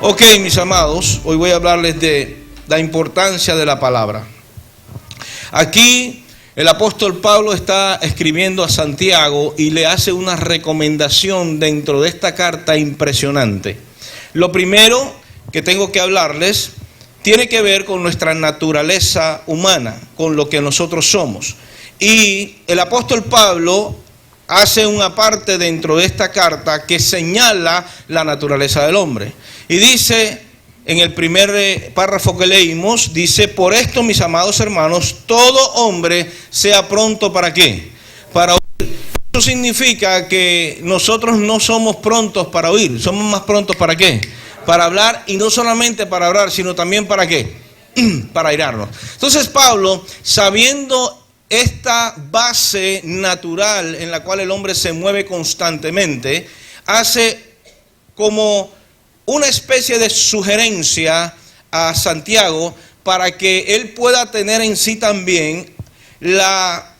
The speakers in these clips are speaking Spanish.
Ok, mis amados, hoy voy a hablarles de la importancia de la palabra. Aquí el apóstol Pablo está escribiendo a Santiago y le hace una recomendación dentro de esta carta impresionante. Lo primero que tengo que hablarles tiene que ver con nuestra naturaleza humana, con lo que nosotros somos. Y el apóstol Pablo hace una parte dentro de esta carta que señala la naturaleza del hombre. Y dice, en el primer párrafo que leímos, dice: por esto, mis amados hermanos, todo hombre sea pronto ¿para qué? Para oír. Eso significa que nosotros no somos prontos para oír, somos más prontos ¿para qué? Para hablar, y no solamente para hablar, sino también ¿para qué? Para airarnos. Entonces Pablo, sabiendo esta base natural en la cual el hombre se mueve constantemente, hace como una especie de sugerencia a Santiago para que él pueda tener en sí también la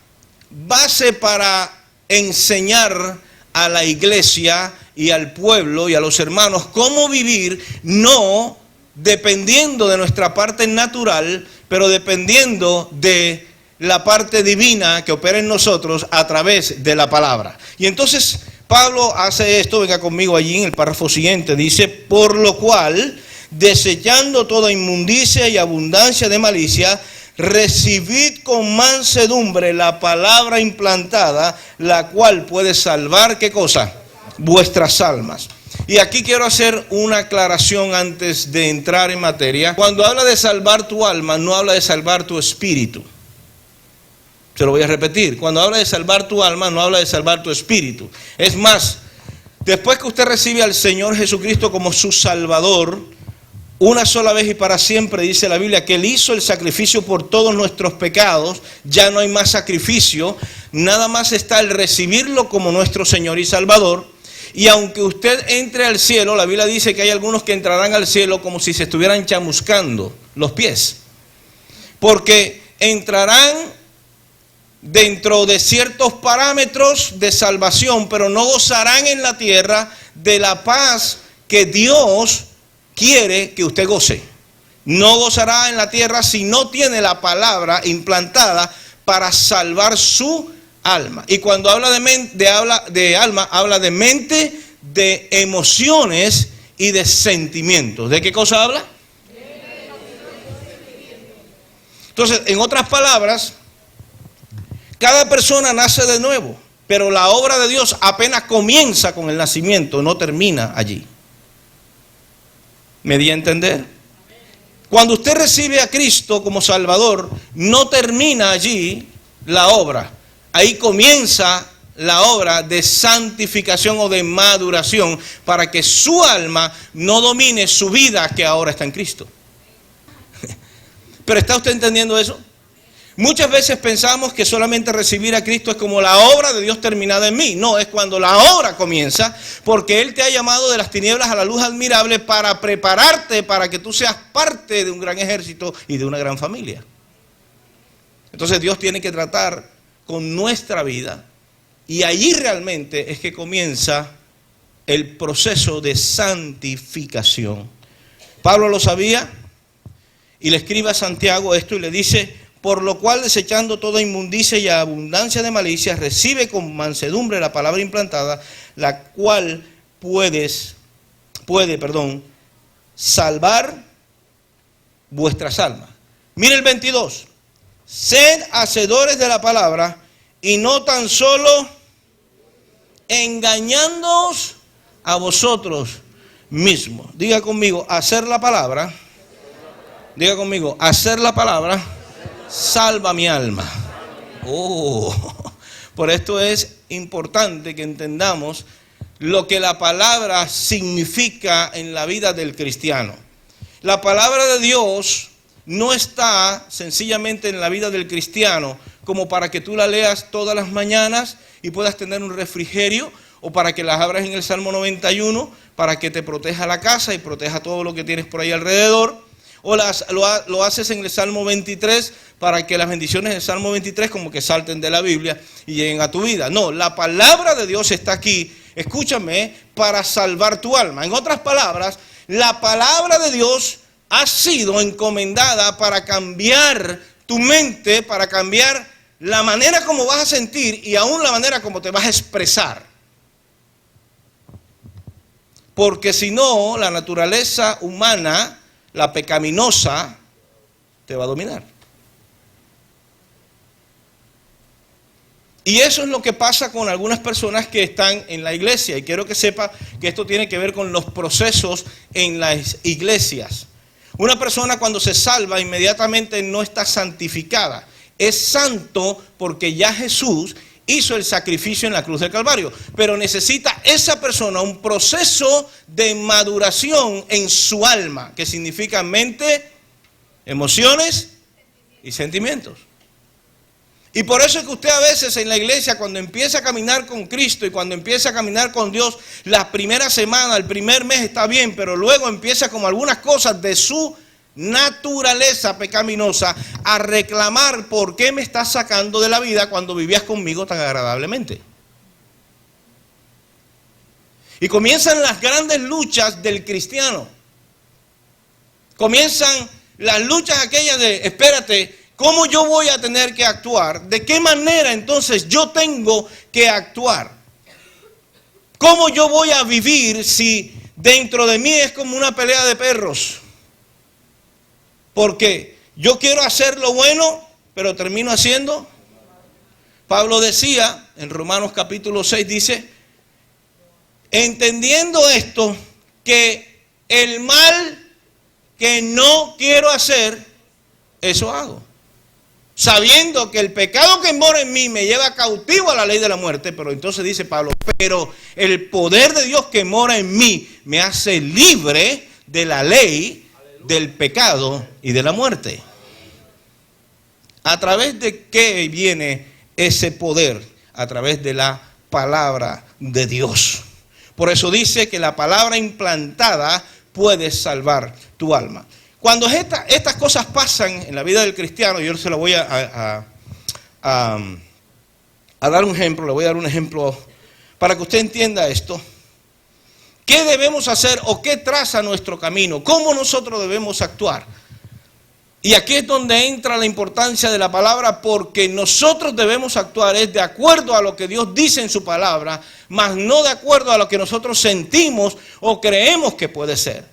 base para enseñar a la iglesia y al pueblo y a los hermanos cómo vivir, no dependiendo de nuestra parte natural, pero dependiendo de la parte divina que opera en nosotros a través de la palabra. Y entonces Pablo hace esto, venga conmigo allí en el párrafo siguiente, dice: por lo cual, desechando toda inmundicia y abundancia de malicia, recibid con mansedumbre la palabra implantada, la cual puede salvar, ¿qué cosa? Vuestras almas. Y aquí quiero hacer una aclaración antes de entrar en materia. Cuando habla de salvar tu alma, no habla de salvar tu espíritu. Se lo voy a repetir. Cuando habla de salvar tu alma, no habla de salvar tu espíritu. Es más, después que usted recibe al Señor Jesucristo como su Salvador, una sola vez y para siempre, dice la Biblia, que Él hizo el sacrificio por todos nuestros pecados, ya no hay más sacrificio, nada más está el recibirlo como nuestro Señor y Salvador. Y aunque usted entre al cielo, la Biblia dice que hay algunos que entrarán al cielo como si se estuvieran chamuscando los pies, porque entrarán dentro de ciertos parámetros de salvación, pero no gozarán en la tierra de la paz que Dios quiere que usted goce. No gozará en la tierra si no tiene la palabra implantada para salvar su alma. Y cuando habla de alma, habla de mente, de emociones y de sentimientos. ¿De qué cosa habla? Entonces, en otras palabras, cada persona nace de nuevo, pero la obra de Dios apenas comienza con el nacimiento, no termina allí. ¿Me di a entender? Cuando usted recibe a Cristo como Salvador, no termina allí la obra. Ahí comienza la obra de santificación o de maduración para que su alma no domine su vida que ahora está en Cristo. ¿Pero está usted entendiendo eso? Muchas veces pensamos que solamente recibir a Cristo es como la obra de Dios terminada en mí. No, es cuando la obra comienza, porque Él te ha llamado de las tinieblas a la luz admirable para prepararte para que tú seas parte de un gran ejército y de una gran familia. Entonces Dios tiene que tratar con nuestra vida, y allí realmente es que comienza el proceso de santificación. Pablo lo sabía y le escribe a Santiago esto y le dice: por lo cual, desechando toda inmundicia y abundancia de malicia, recibe con mansedumbre la palabra implantada, la cual puede salvar vuestras almas. Mire el 22. Sed hacedores de la palabra y no tan solo engañándoos a vosotros mismos. Diga conmigo, hacer la palabra. Diga conmigo, hacer la palabra salva mi alma. Por esto es importante que entendamos lo que la palabra significa en la vida del cristiano. La palabra de Dios no está sencillamente en la vida del cristiano como para que tú la leas todas las mañanas y puedas tener un refrigerio, o para que las abras en el Salmo 91 para que te proteja la casa y proteja todo lo que tienes por ahí alrededor. O lo haces en el Salmo 23 para que las bendiciones del Salmo 23 como que salten de la Biblia y lleguen a tu vida. No, la palabra de Dios está aquí, escúchame, para salvar tu alma. En otras palabras, La palabra de Dios ha sido encomendada para cambiar tu mente, para cambiar la manera como vas a sentir y aún la manera como te vas a expresar. Porque si no, la naturaleza humana, la pecaminosa, te va a dominar. Y eso es lo que pasa con algunas personas que están en la iglesia. Y quiero que sepa que esto tiene que ver con los procesos en las iglesias. Una persona cuando se salva inmediatamente no está santificada. Es santo porque ya Jesús hizo el sacrificio en la cruz del Calvario. Pero necesita esa persona un proceso de maduración en su alma, que significa mente, emociones y sentimientos. Y por eso es que usted a veces en la iglesia, cuando empieza a caminar con Cristo y cuando empieza a caminar con Dios, la primera semana, el primer mes está bien, pero luego empieza como algunas cosas de su naturaleza pecaminosa a reclamar por qué me estás sacando de la vida cuando vivías conmigo tan agradablemente. Y comienzan las grandes luchas del cristiano. Comienzan las luchas aquellas de, espérate, ¿cómo yo voy a tener que actuar? ¿De qué manera entonces yo tengo que actuar? ¿Cómo yo voy a vivir si dentro de mí es como una pelea de perros? Porque yo quiero hacer lo bueno, pero termino haciendo. Pablo decía en Romanos capítulo 6, dice, entendiendo esto, que el mal que no quiero hacer, eso hago. Sabiendo que el pecado que mora en mí me lleva cautivo a la ley de la muerte, pero entonces dice Pablo, pero el poder de Dios que mora en mí me hace libre de la ley, del pecado y de la muerte. ¿A través de qué viene ese poder? A través de la palabra de Dios. Por eso dice que la palabra implantada puede salvar tu alma. Cuando estas cosas pasan en la vida del cristiano, yo se lo voy a dar un ejemplo, le voy a dar un ejemplo para que usted entienda esto. ¿Qué debemos hacer o qué traza nuestro camino? ¿Cómo nosotros debemos actuar? Y aquí es donde entra la importancia de la palabra, porque nosotros debemos actuar es de acuerdo a lo que Dios dice en su palabra, mas no de acuerdo a lo que nosotros sentimos o creemos que puede ser.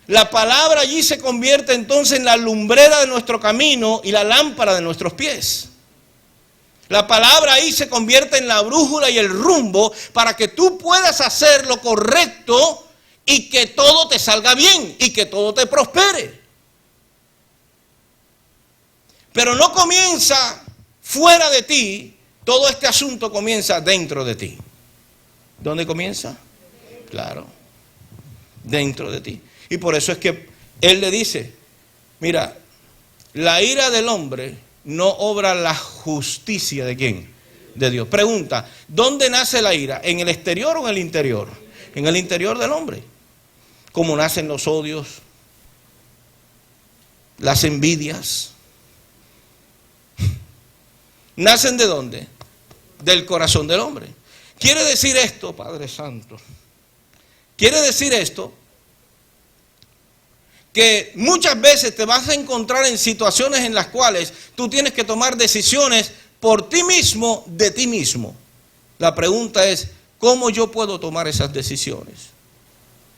La palabra allí se convierte entonces en la lumbrera de nuestro camino y la lámpara de nuestros pies. La palabra ahí se convierte en la brújula y el rumbo para que tú puedas hacer lo correcto y que todo te salga bien y que todo te prospere. Pero no comienza fuera de ti, todo este asunto comienza dentro de ti. ¿Dónde comienza? Claro, dentro de ti. Y por eso es que él le dice, mira, la ira del hombre no obra la justicia de ¿quién? De Dios. Pregunta, ¿dónde nace la ira? ¿En el exterior o en el interior? En el interior del hombre. ¿Cómo nacen los odios? Las envidias. ¿Nacen de dónde? Del corazón del hombre. Quiere decir esto, Padre Santo. Quiere decir esto, que muchas veces te vas a encontrar en situaciones en las cuales tú tienes que tomar decisiones por ti mismo, de ti mismo. La pregunta es, ¿cómo yo puedo tomar esas decisiones?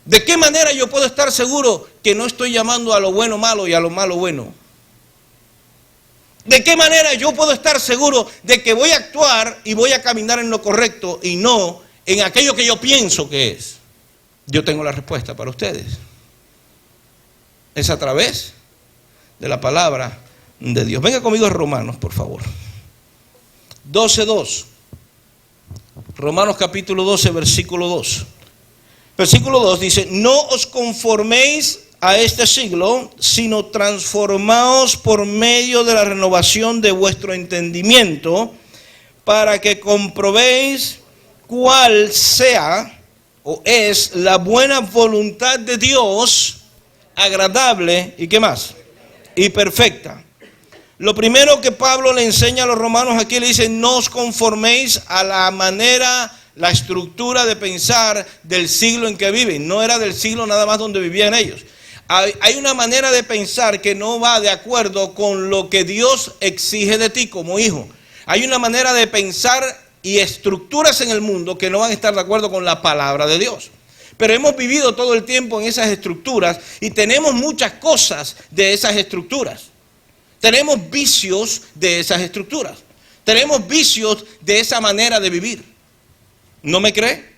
¿De qué manera yo puedo estar seguro que no estoy llamando a lo bueno malo y a lo malo bueno? ¿De qué manera yo puedo estar seguro de que voy a actuar y voy a caminar en lo correcto y no en aquello que yo pienso que es? Yo tengo la respuesta para ustedes. Es a través de la palabra de Dios. Venga conmigo a Romanos, por favor. 12:2. Romanos capítulo 12, versículo 2. Versículo 2 dice, no os conforméis a este siglo, sino transformaos por medio de la renovación de vuestro entendimiento, para que comprobéis cuál sea o es la buena voluntad de Dios, agradable y ¿qué más? Y perfecta. Lo primero que Pablo le enseña a los romanos aquí, le dice, no os conforméis a la manera, la estructura de pensar del siglo en que viven. No era del siglo nada más donde vivían ellos. Hay una manera de pensar que no va de acuerdo con lo que Dios exige de ti como hijo. Hay una manera de pensar y estructuras en el mundo que no van a estar de acuerdo con la palabra de Dios. Pero hemos vivido todo el tiempo en esas estructuras y tenemos muchas cosas de esas estructuras. Tenemos vicios de esas estructuras. Tenemos vicios de esa manera de vivir. ¿No me cree?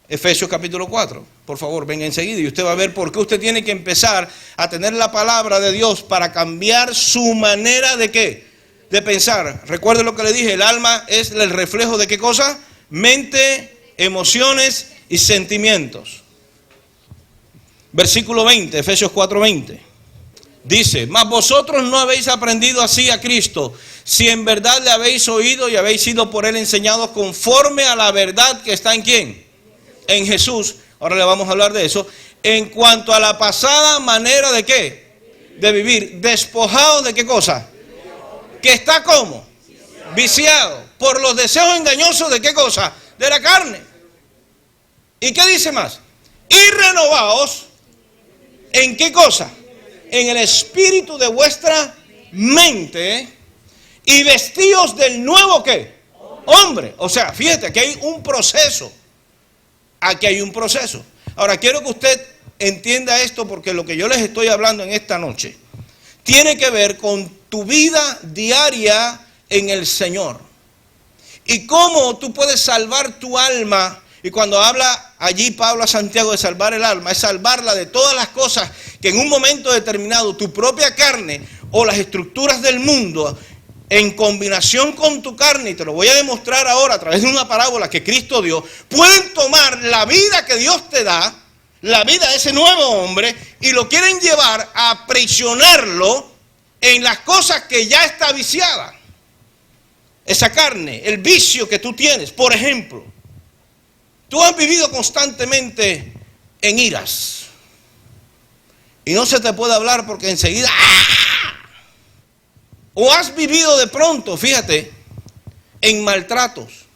Efesios capítulo 4. Por favor, venga enseguida y usted va a ver por qué usted tiene que empezar a tener la palabra de Dios para cambiar su manera de ¿qué? De pensar. Recuerde lo que le dije, el alma es el reflejo de ¿qué cosa? Mente, emociones y sentimientos. Versículo 20, Efesios 4:20. Dice, mas vosotros no habéis aprendido así a Cristo, si en verdad le habéis oído y habéis sido por él enseñados conforme a la verdad que está en ¿quién? En Jesús. Ahora le vamos a hablar de eso. En cuanto a la pasada manera de ¿qué? De vivir, despojados de ¿qué cosa? Que está ¿cómo? Viciado por los deseos engañosos de ¿qué cosa? De la carne. ¿Y qué dice más? Y renovaos ¿en qué cosa? En el espíritu de vuestra mente y vestíos del nuevo ¿qué? Hombre. O sea, fíjate, aquí hay un proceso. Aquí hay un proceso. Ahora, quiero que usted entienda esto porque lo que yo les estoy hablando en esta noche tiene que ver con tu vida diaria en el Señor. Y cómo tú puedes salvar tu alma. Y cuando habla allí Pablo a Santiago de salvar el alma, es salvarla de todas las cosas que en un momento determinado tu propia carne o las estructuras del mundo en combinación con tu carne, y te lo voy a demostrar ahora a través de una parábola que Cristo dio, pueden tomar la vida que Dios te da, la vida de ese nuevo hombre, y lo quieren llevar a aprisionarlo en las cosas que ya está viciada. Esa carne, el vicio que tú tienes, por ejemplo. Tú has vivido constantemente en iras. Y no se te puede hablar porque enseguida ¡ah! O has vivido de pronto, fíjate, en maltratos.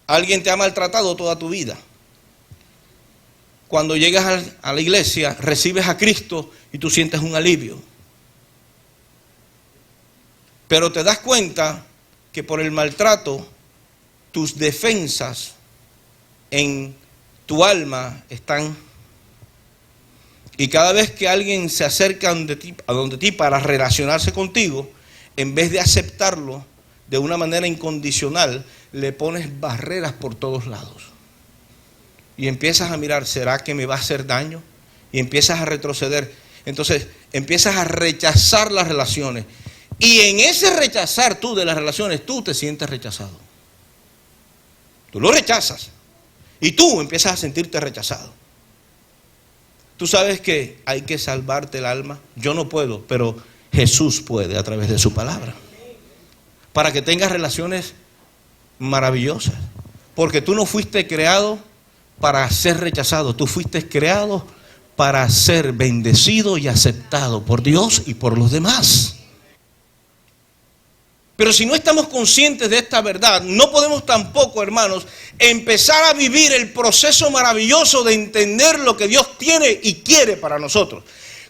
Alguien te ha maltratado toda tu vida. Cuando llegas a la iglesia, recibes a Cristo y tú sientes un alivio. Pero te das cuenta que por el maltrato tus defensas en tu alma están. Y cada vez que alguien se acerca a donde ti para relacionarse contigo, en vez de aceptarlo de una manera incondicional, le pones barreras por todos lados. Y empiezas a mirar, ¿será que me va a hacer daño? Y empiezas a retroceder. Entonces empiezas a rechazar las relaciones. Y en ese rechazar tú de las relaciones, tú te sientes rechazado. Tú lo rechazas. Y tú empiezas a sentirte rechazado. Tú sabes que hay que salvarte el alma. Yo no puedo, pero Jesús puede a través de su palabra. Para que tengas relaciones maravillosas. Porque tú no fuiste creado para ser rechazado. Tú fuiste creado para ser bendecido y aceptado por Dios y por los demás. Pero si no estamos conscientes de esta verdad, no podemos tampoco, hermanos, empezar a vivir el proceso maravilloso de entender lo que Dios tiene y quiere para nosotros.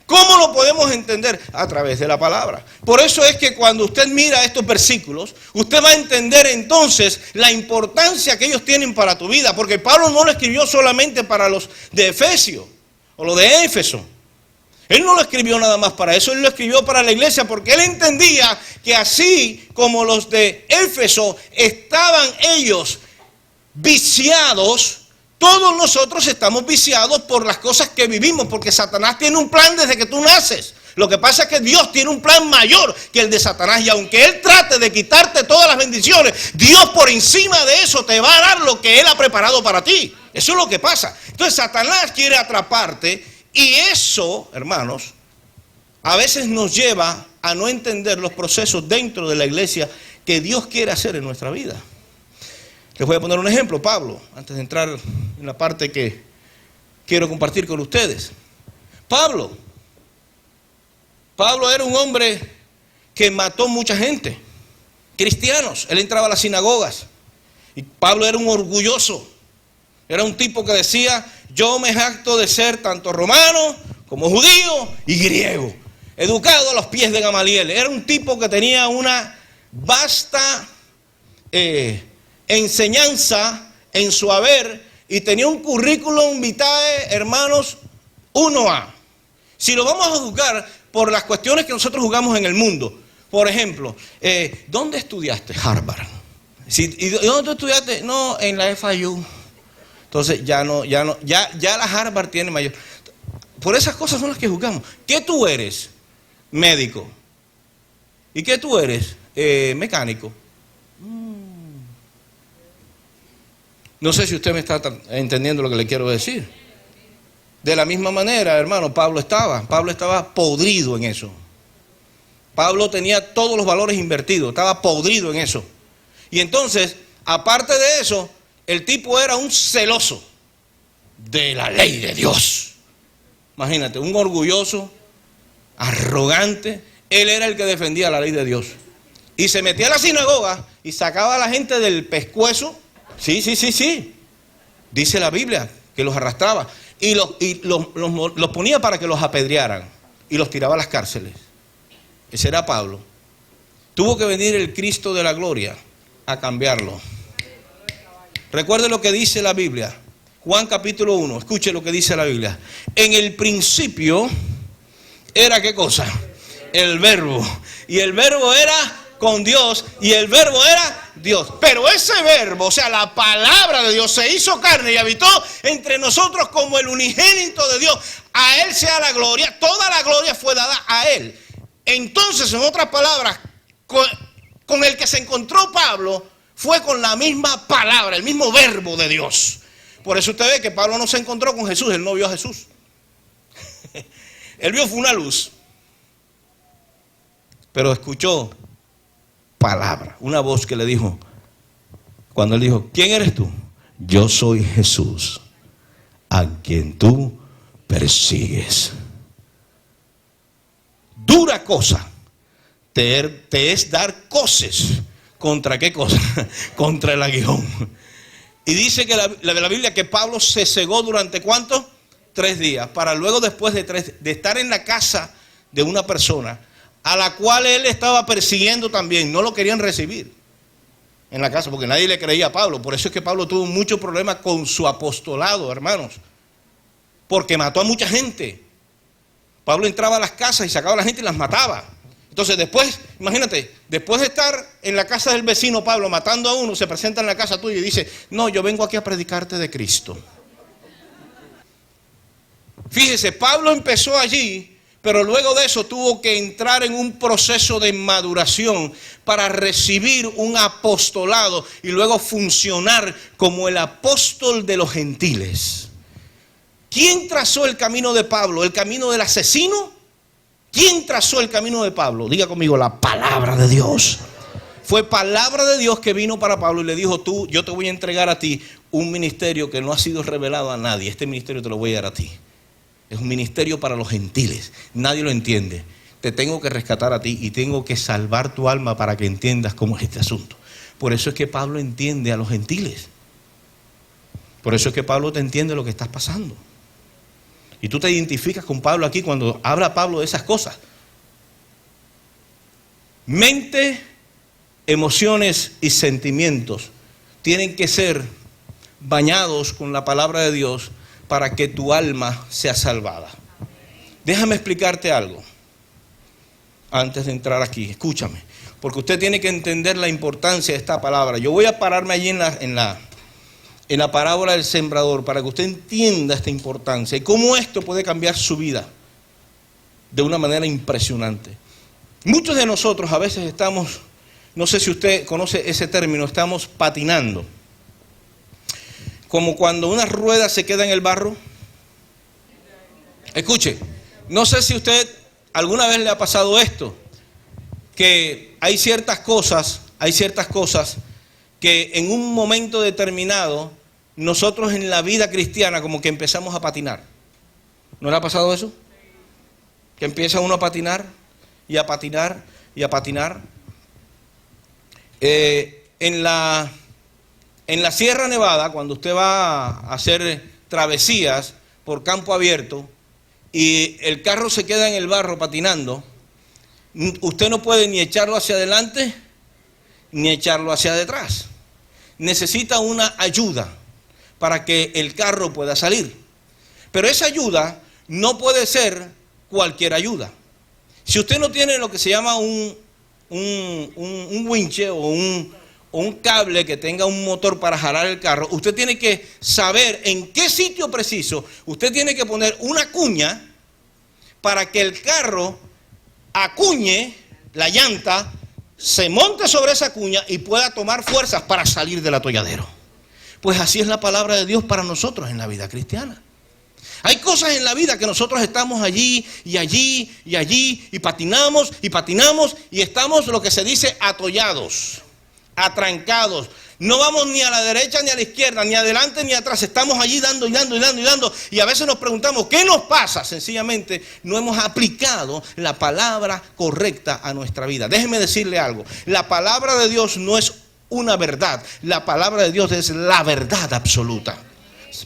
¿Cómo lo podemos entender? A través de la palabra. Por eso es que cuando usted mira estos versículos, usted va a entender entonces la importancia que ellos tienen para tu vida. Porque Pablo no lo escribió solamente para los de Efesio o los de Éfeso. Él no lo escribió nada más para eso, él lo escribió para la iglesia porque él entendía que así como los de Éfeso estaban ellos viciados, todos nosotros estamos viciados por las cosas que vivimos, porque Satanás tiene un plan desde que tú naces. Lo que pasa es que Dios tiene un plan mayor que el de Satanás, y aunque él trate de quitarte todas las bendiciones, Dios por encima de eso te va a dar lo que él ha preparado para ti. Eso es lo que pasa. Entonces Satanás quiere atraparte. Y eso, hermanos, a veces nos lleva a no entender los procesos dentro de la iglesia que Dios quiere hacer en nuestra vida. Les voy a poner un ejemplo, Pablo, antes de entrar en la parte que quiero compartir con ustedes. Pablo era un hombre que mató mucha gente, cristianos. Él entraba a las sinagogas Y Pablo era un orgulloso. Era un tipo que decía, yo me jacto de ser tanto romano como judío y griego. Educado a los pies de Gamaliel. Era un tipo que tenía una vasta enseñanza en su haber y tenía un currículum vitae, hermanos, 1A. Si lo vamos a juzgar por las cuestiones que nosotros jugamos en el mundo, por ejemplo, ¿dónde estudiaste? Harvard. ¿Y dónde tú estudiaste? No, en la FIU. Entonces ya la Harvard tiene mayor. Por esas cosas son las que juzgamos. ¿Qué tú eres? Médico. ¿Y qué tú eres? Mecánico. No sé si usted me está entendiendo lo que le quiero decir. De la misma manera, hermano, Pablo estaba podrido en eso. Pablo tenía todos los valores invertidos, estaba podrido en eso. Y entonces, aparte de eso, el tipo era un celoso de la ley de Dios. Imagínate, un orgulloso, arrogante. Él era el que defendía la ley de Dios. Y se metía a la sinagoga y sacaba a la gente del pescuezo. Sí. Dice la Biblia que los arrastraba. Y los ponía para que los apedrearan. Y los tiraba a las cárceles. Ese era Pablo. Tuvo que venir el Cristo de la gloria a cambiarlo. Recuerde lo que dice la Biblia. Juan capítulo 1. Escuche lo que dice la Biblia. En el principio era ¿qué cosa? El verbo. Y el verbo era con Dios. Y el verbo era Dios. Pero ese verbo, o sea, la palabra de Dios se hizo carne y habitó entre nosotros como el unigénito de Dios. A Él sea la gloria. Toda la gloria fue dada a Él. Entonces, en otras palabras, con el que se encontró Pablo fue con la misma palabra, el mismo verbo de Dios. Por eso usted ve que Pablo no se encontró con Jesús, él no vio a Jesús. Él vio fue una luz. Pero escuchó palabra, una voz que le dijo, cuando él dijo, ¿quién eres tú? Yo soy Jesús, a quien tú persigues. Dura cosa te es dar coces. ¿Contra qué cosa? Contra el aguijón. Y dice que la Biblia que Pablo se cegó durante ¿cuánto? 3 días. Para luego después de estar en la casa de una persona a la cual él estaba persiguiendo también. No lo querían recibir en la casa porque nadie le creía a Pablo. Por eso es que Pablo tuvo muchos problemas con su apostolado, hermanos. Porque mató a mucha gente. Pablo entraba a las casas y sacaba a la gente y las mataba. Entonces después, imagínate, después de estar en la casa del vecino Pablo matando a uno, se presenta en la casa tuya y dice, no, yo vengo aquí a predicarte de Cristo. Fíjese, Pablo empezó allí, pero luego de eso tuvo que entrar en un proceso de maduración para recibir un apostolado y luego funcionar como el apóstol de los gentiles. ¿Quién trazó el camino de Pablo? ¿El camino del asesino? ¿Quién trazó el camino de Pablo? Diga conmigo, la palabra de Dios. Fue palabra de Dios que vino para Pablo y le dijo, yo te voy a entregar a ti un ministerio que no ha sido revelado a nadie. Este ministerio te lo voy a dar a ti. Es un ministerio para los gentiles. Nadie lo entiende. Te tengo que rescatar a ti y tengo que salvar tu alma para que entiendas cómo es este asunto. Por eso es que Pablo entiende a los gentiles. Por eso es que Pablo te entiende lo que estás pasando. Y tú te identificas con Pablo aquí cuando habla Pablo de esas cosas. Mente, emociones y sentimientos tienen que ser bañados con la palabra de Dios para que tu alma sea salvada. Déjame explicarte algo antes de entrar aquí. Escúchame, porque usted tiene que entender la importancia de esta palabra. Yo voy a pararme allí en la parábola del sembrador para que usted entienda esta importancia y cómo esto puede cambiar su vida de una manera impresionante. Muchos de nosotros a veces estamos, no sé si usted conoce ese término, estamos patinando. Como cuando una rueda se queda en el barro. Escuche, no sé si usted alguna vez le ha pasado esto, que hay ciertas cosas que en un momento determinado nosotros en la vida cristiana como que empezamos a patinar. ¿No le ha pasado eso? Que empieza uno a patinar y a patinar y a patinar. En En la Sierra Nevada, cuando usted va a hacer travesías por campo abierto y el carro se queda en el barro patinando, usted no puede ni echarlo hacia adelante ni echarlo hacia detrás. Necesita una ayuda para que el carro pueda salir. Pero esa ayuda no puede ser cualquier ayuda. Si usted no tiene lo que se llama un winche o un cable que tenga un motor para jalar el carro, usted tiene que saber en qué sitio preciso usted tiene que poner una cuña para que el carro acuñe la llanta, se monte sobre esa cuña y pueda tomar fuerzas para salir del atolladero. Pues así es la palabra de Dios para nosotros en la vida cristiana. Hay cosas en la vida que nosotros estamos allí y allí y allí y patinamos y estamos lo que se dice atollados, atrancados. No vamos ni a la derecha ni a la izquierda, ni adelante ni atrás. Estamos allí dando y dando y dando y dando. Y a veces nos preguntamos, ¿qué nos pasa? Sencillamente no hemos aplicado la palabra correcta a nuestra vida. Déjeme decirle algo. La palabra de Dios no es una verdad. La palabra de Dios es la verdad absoluta.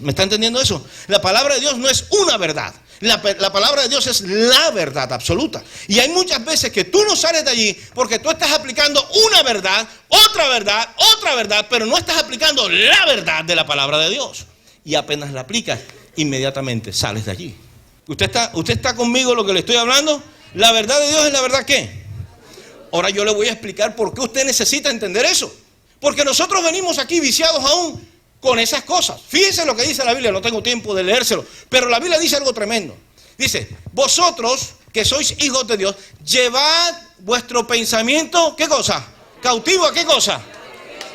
¿Me está entendiendo eso? La palabra de Dios no es una verdad. La palabra de Dios es la verdad absoluta. Y hay muchas veces que tú no sales de allí porque tú estás aplicando una verdad, otra verdad, pero no estás aplicando la verdad de la palabra de Dios. Y apenas la aplicas, inmediatamente sales de allí. ¿Usted está conmigo lo que le estoy hablando? La verdad de Dios es la verdad ¿qué? Ahora yo le voy a explicar por qué usted necesita entender eso. Porque nosotros venimos aquí viciados aún con esas cosas. Fíjense lo que dice la Biblia, no tengo tiempo de leérselo, pero la Biblia dice algo tremendo. Dice, vosotros que sois hijos de Dios, llevad vuestro pensamiento, ¿qué cosa? ¿Cautivo a qué cosa?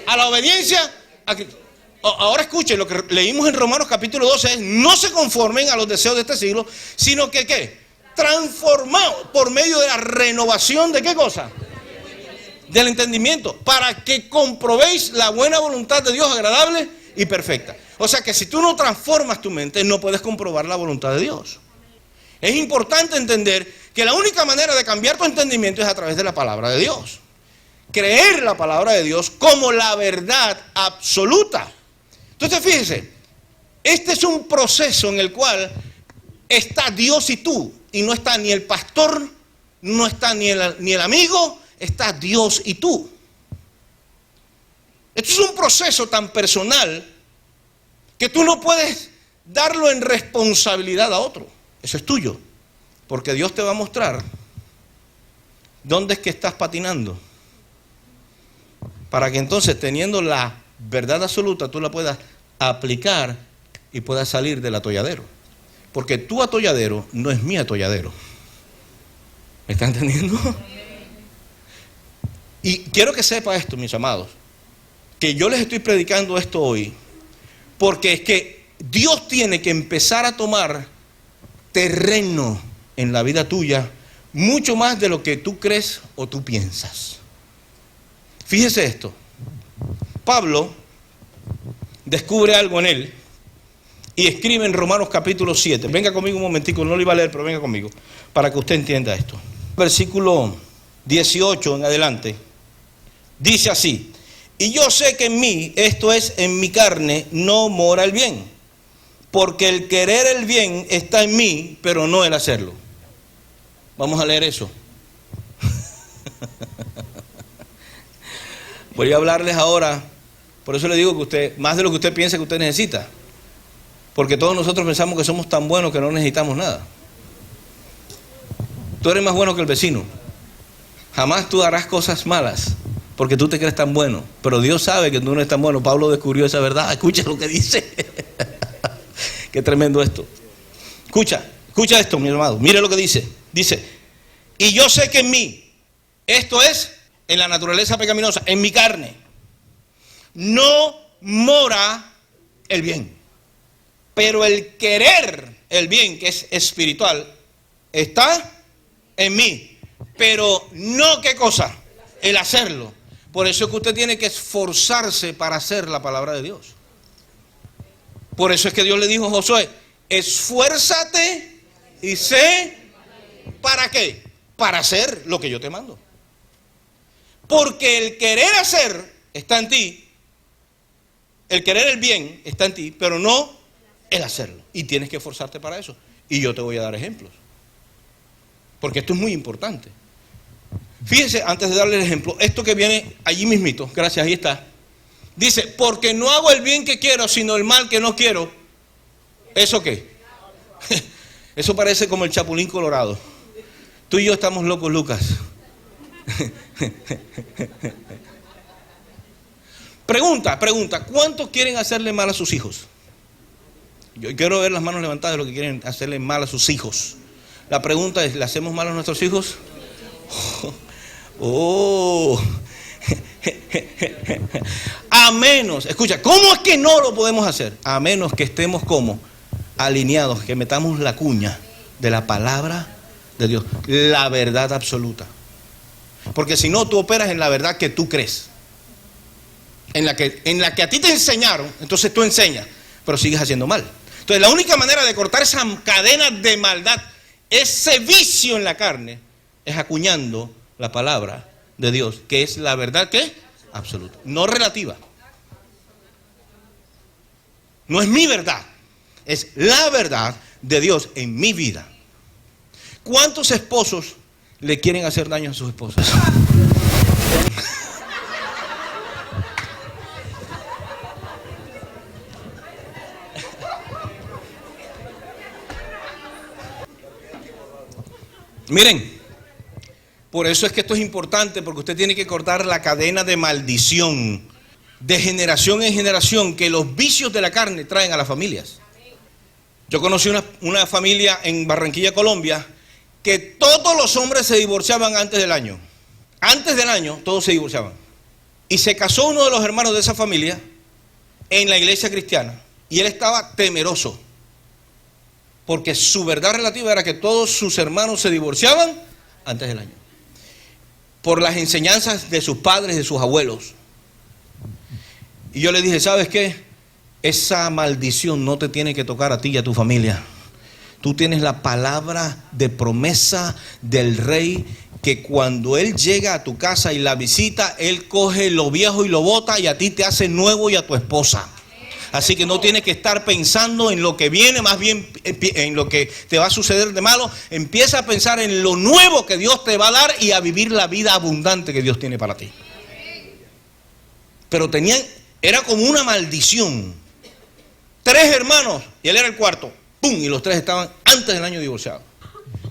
A la obediencia a Cristo. Ahora escuchen, lo que leímos en Romanos capítulo 12 es, no se conformen a los deseos de este siglo, sino que ¿qué? Transformados por medio de la renovación de ¿qué cosa? Del entendimiento, para que comprobéis la buena voluntad de Dios agradable y perfecta. O sea que si tú no transformas tu mente, no puedes comprobar la voluntad de Dios. Es importante entender que la única manera de cambiar tu entendimiento es a través de la palabra de Dios. Creer la palabra de Dios como la verdad absoluta. Entonces fíjense, este es un proceso en el cual está Dios y tú, y no está ni el pastor, no está ni el amigo, está Dios y tú. Esto es un proceso tan personal que tú no puedes darlo en responsabilidad a otro. Eso es tuyo, porque Dios te va a mostrar dónde es que estás patinando, para que entonces, teniendo la verdad absoluta, tú la puedas aplicar y puedas salir del atolladero. Porque tu atolladero no es mi atolladero. ¿Me está entendiendo? Y quiero que sepa esto, mis amados, que yo les estoy predicando esto hoy, porque es que Dios tiene que empezar a tomar terreno en la vida tuya, mucho más de lo que tú crees o tú piensas. Fíjese esto, Pablo descubre algo en él y escribe en Romanos capítulo 7, venga conmigo un momentico, no lo iba a leer, pero venga conmigo, para que usted entienda esto. Versículo 18 en adelante, dice así: y yo sé que en mí, esto es, en mi carne, no mora el bien, porque el querer el bien está en mí, pero no el hacerlo. Vamos a leer eso. Voy a hablarles ahora, por eso le digo que usted, más de lo que usted piensa que usted necesita, porque todos nosotros pensamos que somos tan buenos que no necesitamos nada. Tú eres más bueno que el vecino. Jamás tú harás cosas malas, porque tú te crees tan bueno, pero Dios sabe que tú no eres tan bueno. Pablo descubrió esa verdad. Escucha lo que dice. Qué tremendo esto. Escucha esto, mi hermano. Mire lo que dice. Dice, y yo sé que en mí, esto es, en la naturaleza pecaminosa, en mi carne, no mora el bien. Pero el querer el bien, que es espiritual, está en mí. Pero no, ¿qué cosa? El hacerlo. Por eso es que usted tiene que esforzarse para hacer la palabra de Dios. Por eso es que Dios le dijo a Josué, esfuérzate y sé, ¿para qué? Para hacer lo que yo te mando. Porque el querer hacer está en ti, El querer el bien está en ti, pero no el hacerlo. Y tienes que esforzarte para eso. Y yo te voy a dar ejemplos. Porque esto es muy importante. Fíjense, antes de darle el ejemplo, esto que viene allí mismito, gracias, ahí está. Dice, porque no hago el bien que quiero, sino el mal que no quiero. ¿Eso qué? Eso parece como el Chapulín Colorado. Tú y yo estamos locos, Lucas. Pregunta, ¿cuántos quieren hacerle mal a sus hijos? Yo quiero ver las manos levantadas de los que quieren hacerle mal a sus hijos. La pregunta es, ¿le hacemos mal a nuestros hijos? Oh. A menos, escucha, ¿cómo es que no lo podemos hacer? A menos que estemos como alineados, que metamos la cuña de la palabra de Dios, la verdad absoluta. Porque si no, tú operas en la verdad que tú crees, en la que a ti te enseñaron, entonces tú enseñas, pero sigues haciendo mal. Entonces la única manera de cortar esa cadena de maldad, ese vicio en la carne, es acuñando la palabra de Dios, que es la verdad que absoluta, no relativa. No es mi verdad, es la verdad de Dios en mi vida. ¿Cuántos esposos le quieren hacer daño a sus esposas? Miren, por eso es que esto es importante, porque usted tiene que cortar la cadena de maldición, de generación en generación, que los vicios de la carne traen a las familias. Yo conocí una familia en Barranquilla, Colombia, que todos los hombres se divorciaban antes del año. Antes del año, todos se divorciaban. Y se casó uno de los hermanos de esa familia en la iglesia cristiana. Y él estaba temeroso, porque su verdad relativa era que todos sus hermanos se divorciaban antes del año, por las enseñanzas de sus padres, de sus abuelos. Y yo le dije, ¿sabes qué? Esa maldición no te tiene que tocar a ti y a tu familia. Tú tienes la palabra de promesa del rey, que cuando él llega a tu casa y la visita, él coge lo viejo y lo bota y a ti te hace nuevo y a tu esposa. Así que no tienes que estar pensando en lo que viene, más bien en lo que te va a suceder de malo. Empieza a pensar en lo nuevo que Dios te va a dar y a vivir la vida abundante que Dios tiene para ti. Pero era como una maldición. 3 hermanos y él era el cuarto. ¡Pum! Y los 3 estaban antes del año divorciados.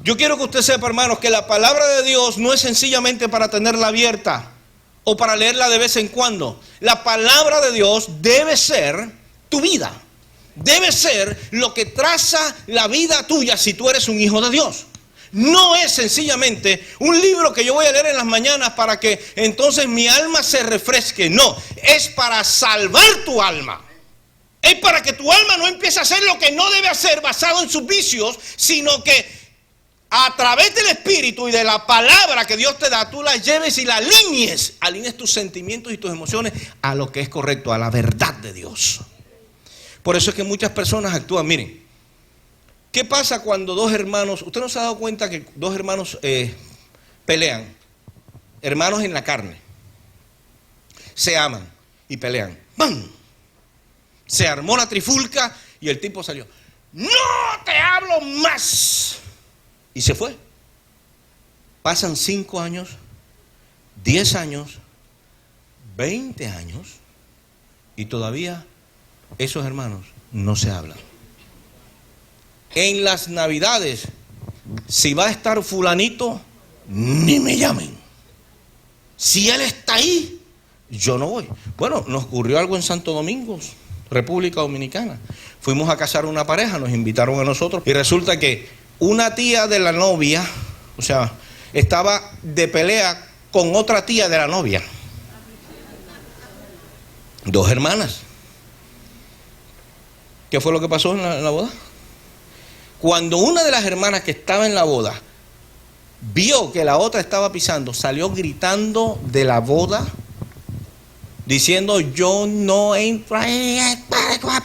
Yo quiero que usted sepa, hermanos, que la palabra de Dios no es sencillamente para tenerla abierta o para leerla de vez en cuando. La palabra de Dios debe ser tu vida. Debe ser lo que traza la vida tuya si tú eres un hijo de Dios. No es sencillamente un libro que yo voy a leer en las mañanas para que entonces mi alma se refresque. No, es para salvar tu alma. Es para que tu alma no empiece a hacer lo que no debe hacer basado en sus vicios, sino que a través del Espíritu y de la palabra que Dios te da, tú la lleves y la alinees tus sentimientos y tus emociones a lo que es correcto, a la verdad de Dios. Por eso es que muchas personas actúan. Miren, ¿qué pasa cuando 2 hermanos, usted no se ha dado cuenta que 2 hermanos pelean, hermanos en la carne, se aman y pelean? ¡Bam! Se armó la trifulca y el tipo salió. ¡No te hablo más! Y se fue. Pasan 5 años, 10 años, 20 años y todavía esos hermanos no se hablan. En las Navidades, si va a estar fulanito, ni me llamen. Si él está ahí, yo no voy. Bueno, nos ocurrió algo en Santo Domingo, República Dominicana. Fuimos a casar una pareja, nos invitaron a nosotros y resulta que una tía de la novia, o sea, estaba de pelea con otra tía de la novia. 2 hermanas. ¿Qué fue lo que pasó en la boda? Cuando una de las hermanas que estaba en la boda vio que la otra estaba pisando, salió gritando de la boda, diciendo, yo no entro ahí, es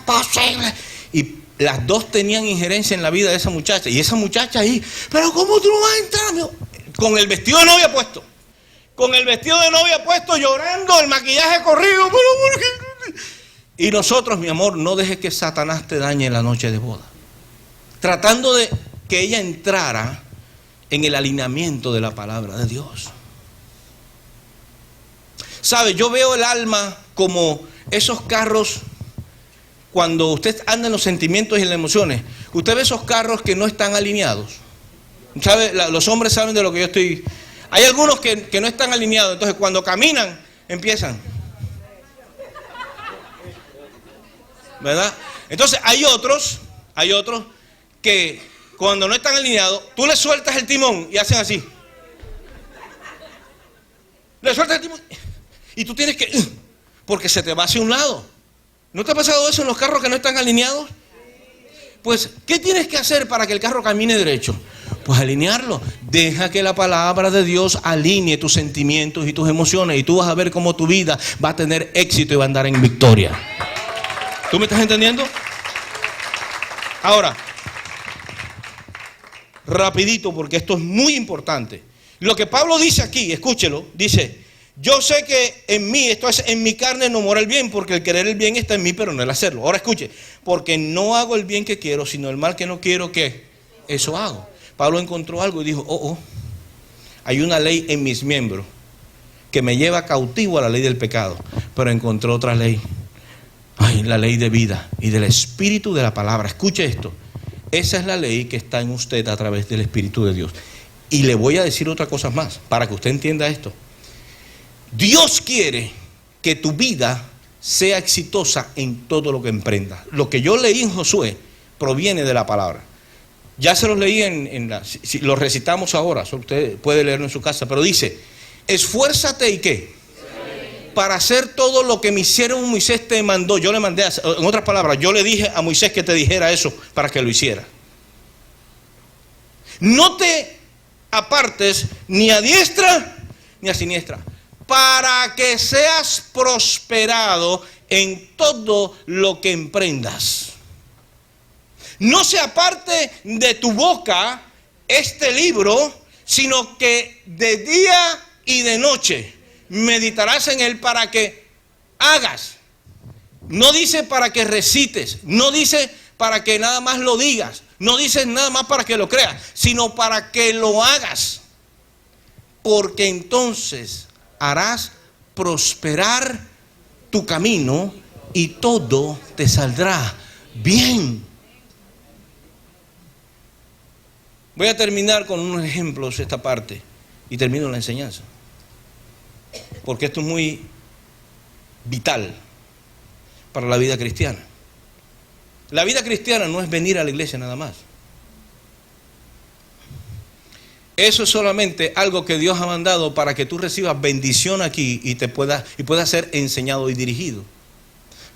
posible. Y las 2 tenían injerencia en la vida de esa muchacha. Y esa muchacha ahí, pero ¿cómo tú no vas a entrar, amigo? Con el vestido de novia puesto. Con el vestido de novia puesto, llorando, el maquillaje corrido. Y nosotros, mi amor, no dejes que Satanás te dañe en la noche de boda. Tratando de que ella entrara en el alineamiento de la palabra de Dios. ¿Sabe? Yo veo el alma como esos carros, cuando usted anda en los sentimientos y en las emociones, usted ve esos carros que no están alineados. ¿Sabe? Los hombres saben de lo que yo estoy... Hay algunos que no están alineados, entonces cuando caminan, empiezan. ¿Verdad? Entonces hay otros que cuando no están alineados, tú le sueltas el timón y hacen así. Le sueltas el timón y tú tienes que... porque se te va hacia un lado. ¿No te ha pasado eso en los carros que no están alineados? Pues, ¿qué tienes que hacer para que el carro camine derecho? Pues alinearlo. Deja que la palabra de Dios alinee tus sentimientos y tus emociones, y tú vas a ver cómo tu vida va a tener éxito y va a andar en victoria. ¿Tú me estás entendiendo? Ahora, rapidito, porque esto es muy importante. Lo que Pablo dice aquí, escúchelo, dice: yo sé que en mí, esto es en mi carne, no mora el bien, porque el querer el bien está en mí, pero no el hacerlo. Ahora escuche, porque no hago el bien que quiero, sino el mal que no quiero, ¿qué? Eso hago. Pablo encontró algo y dijo, hay una ley en mis miembros que me lleva cautivo a la ley del pecado, pero encontró otra ley. La ley de vida y del espíritu de la palabra. Escuche esto, esa es la ley que está en usted a través del Espíritu de Dios. Y le voy a decir otra cosa más, para que usted entienda esto. Dios quiere que tu vida sea exitosa en todo lo que emprendas. Lo que yo leí en Josué proviene de la palabra. Ya se los leí si lo recitamos ahora, usted puede leerlo en su casa, pero dice: esfuérzate y ¿qué? Para hacer todo lo que me hicieron Moisés te mandó. Yo le mandé, en otras palabras, yo le dije a Moisés que te dijera eso para que lo hiciera. No te apartes ni a diestra ni a siniestra, para que seas prosperado en todo lo que emprendas. No se aparte de tu boca este libro, sino que de día y de noche meditarás en él para que hagas. No dice para que recites, no dice para que nada más lo digas, no dice nada más para que lo creas, sino para que lo hagas. Porque entonces harás prosperar tu camino y todo te saldrá bien. Voy a terminar con unos ejemplos esta parte y termino la enseñanza, porque esto es muy vital para la vida cristiana. La vida cristiana no es venir a la iglesia nada más. Eso es solamente algo que Dios ha mandado para que tú recibas bendición aquí y puedas ser enseñado y dirigido.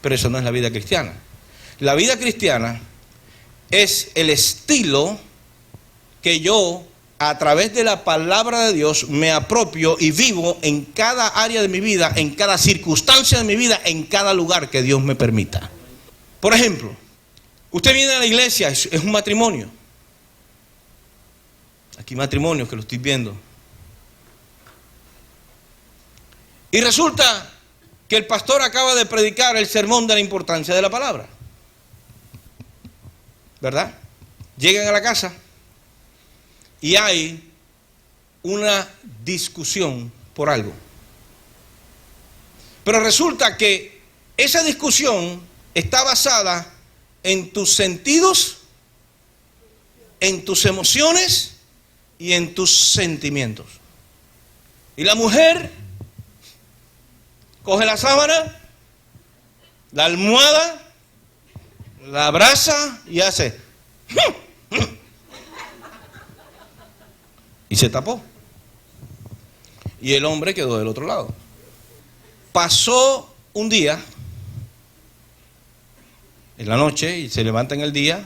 Pero eso no es la vida cristiana. La vida cristiana es el estilo que yo, a través de la palabra de Dios, me apropio y vivo en cada área de mi vida, en cada circunstancia de mi vida, en cada lugar que Dios me permita. Por ejemplo, usted viene a la iglesia, es un matrimonio. Aquí matrimonios que lo estoy viendo. Y resulta que el pastor acaba de predicar el sermón de la importancia de la palabra. ¿Verdad? Llegan a la casa y hay una discusión por algo. Pero resulta que esa discusión está basada en tus sentidos, en tus emociones y en tus sentimientos. Y la mujer coge la sábana, la almohada, la abraza y hace y se tapó. Y el hombre quedó del otro lado. Pasó un día, en la noche, y se levanta en el día,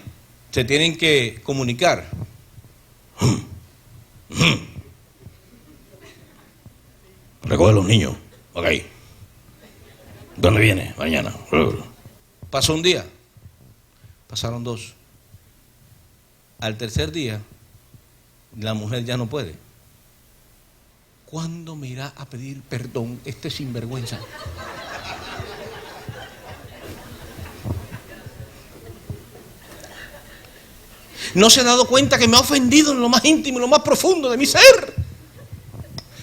se tienen que comunicar. Recoge a los niños. Ok. ¿Dónde viene? Mañana. Pasó un día. Pasaron dos. Al tercer día, la mujer ya no puede. ¿Cuándo me irá a pedir perdón este sinvergüenza? No se ha dado cuenta que me ha ofendido en lo más íntimo, en lo más profundo de mi ser.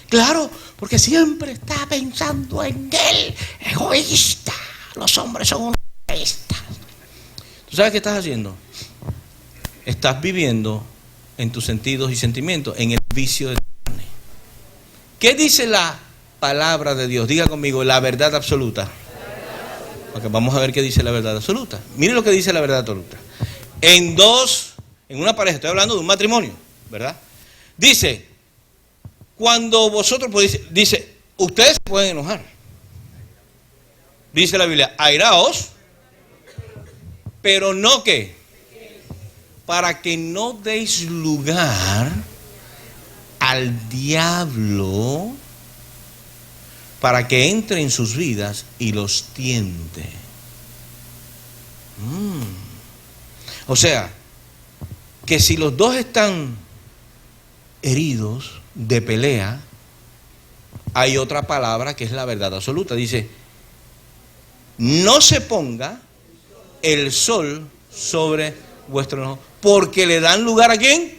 Claro, porque siempre está pensando en él. Egoísta. Los hombres son egoístas. ¿Tú sabes qué estás haciendo? Estás viviendo en tus sentidos y sentimientos, en el vicio de tu carne. ¿Qué dice la palabra de Dios? Diga conmigo, la verdad absoluta. Okay, vamos a ver qué dice la verdad absoluta. Mire lo que dice la verdad absoluta. En una pareja, estoy hablando de un matrimonio, ¿verdad? Dice, cuando vosotros, dice, ustedes se pueden enojar. Dice la Biblia, airaos, pero no que, para que no deis lugar al diablo para que entre en sus vidas y los tiente. O sea, que si los dos están heridos de pelea, hay otra palabra que es la verdad absoluta. Dice, no se ponga el sol sobre vuestro enojo, porque le dan lugar ¿a quién?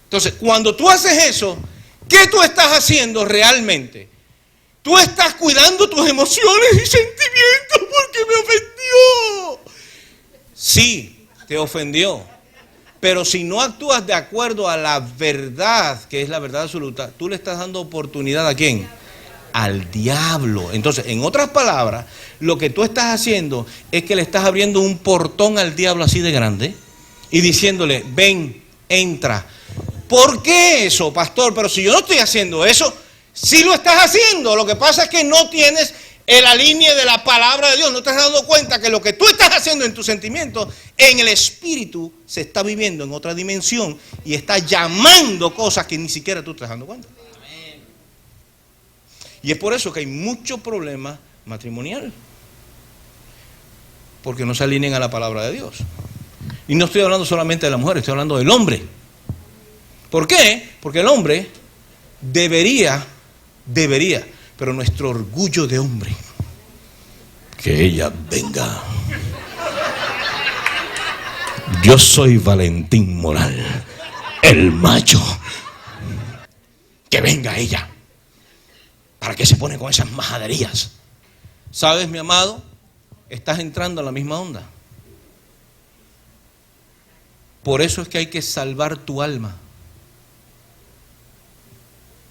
Entonces, cuando tú haces eso, ¿qué tú estás haciendo realmente? Tú estás cuidando tus emociones y sentimientos porque me ofendió. Sí, te ofendió. Pero si no actúas de acuerdo a la verdad, que es la verdad absoluta, tú le estás dando oportunidad ¿a quién? Al diablo. Entonces, en otras palabras, lo que tú estás haciendo es que le estás abriendo un portón al diablo así de grande y diciéndole, ven, entra. ¿Por qué eso, pastor? Pero si yo no estoy haciendo eso, sí lo estás haciendo. Lo que pasa es que no tienes la línea de la palabra de Dios. No te has dado cuenta que lo que tú estás haciendo en tus sentimientos, en el espíritu, se está viviendo en otra dimensión y está llamando cosas que ni siquiera tú estás dando cuenta. Y es por eso que hay muchos problemas matrimoniales, porque no se alinean a la palabra de Dios. Y no estoy hablando solamente de la mujer, estoy hablando del hombre. ¿Por qué? Porque el hombre debería, pero nuestro orgullo de hombre, que ella venga. Yo soy Valentín Moral, el macho. Que venga ella. ¿Para qué se pone con esas majaderías? ¿Sabes, mi amado? Estás entrando a la misma onda. Por eso es que hay que salvar tu alma.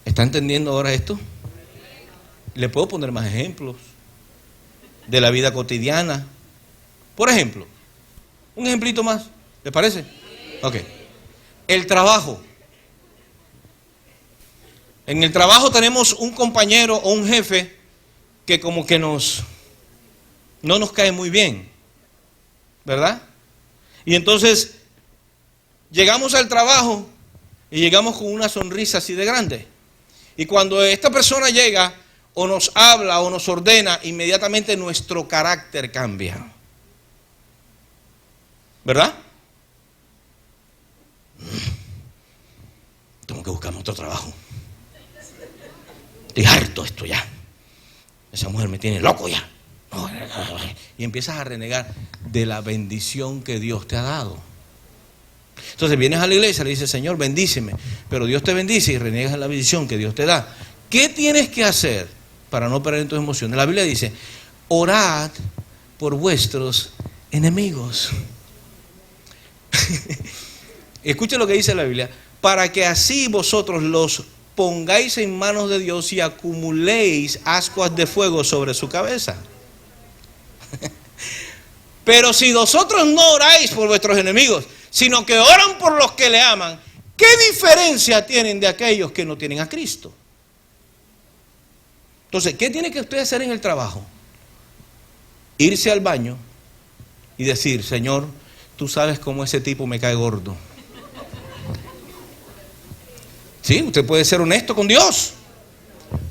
¿Está entendiendo ahora esto? Le puedo poner más ejemplos de la vida cotidiana. Por ejemplo, un ejemplito más, ¿le parece? Ok. El trabajo. En el trabajo tenemos un compañero o un jefe que como que no nos cae muy bien, ¿verdad? Y entonces llegamos al trabajo y llegamos con una sonrisa así de grande. Y cuando esta persona llega o nos habla o nos ordena, inmediatamente nuestro carácter cambia. ¿Verdad? Tengo que buscarme otro trabajo. Estoy harto de esto ya. Esa mujer me tiene loco ya. Y empiezas a renegar de la bendición que Dios te ha dado. Entonces vienes a la iglesia y le dices, Señor, bendíceme. Pero Dios te bendice y reniegas la bendición que Dios te da. ¿Qué tienes que hacer para no perder tus emociones? La Biblia dice, orad por vuestros enemigos. Escucha lo que dice la Biblia. Para que así vosotros los pongáis en manos de Dios y acumuléis ascuas de fuego sobre su cabeza. Pero si vosotros no oráis por vuestros enemigos, sino que oran por los que le aman, ¿qué diferencia tienen de aquellos que no tienen a Cristo? Entonces, ¿qué tiene que usted hacer en el trabajo? Irse al baño y decir, Señor, tú sabes cómo ese tipo me cae gordo. Sí, usted puede ser honesto con Dios,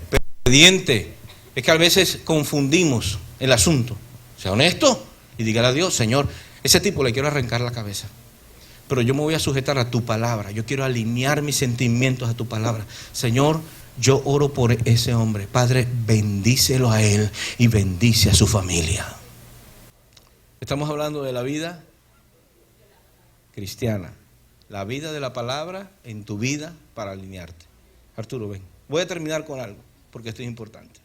pero obediente. Es que a veces confundimos el asunto. Sea honesto y dígale a Dios, Señor, ese tipo le quiero arrancar la cabeza, pero yo me voy a sujetar a tu palabra. Yo quiero alinear mis sentimientos a tu palabra. Señor, yo oro por ese hombre. Padre, bendícelo a él y bendice a su familia. Estamos hablando de la vida cristiana. La vida de la palabra en tu vida para alinearte. Arturo, ven. Voy a terminar con algo, porque esto es importante.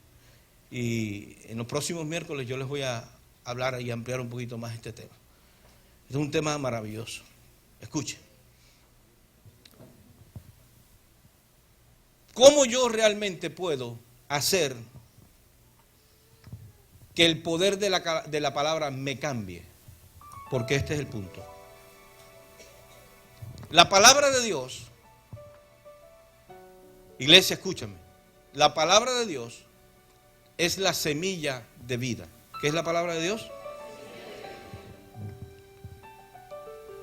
Y en los próximos miércoles yo les voy a hablar y ampliar un poquito más este tema. Es un tema maravilloso. Escuchen. ¿Cómo yo realmente puedo hacer que el poder de la palabra me cambie? Porque este es el punto. La palabra de Dios, iglesia, escúchame, la palabra de Dios es la semilla de vida. ¿Qué es la palabra de Dios?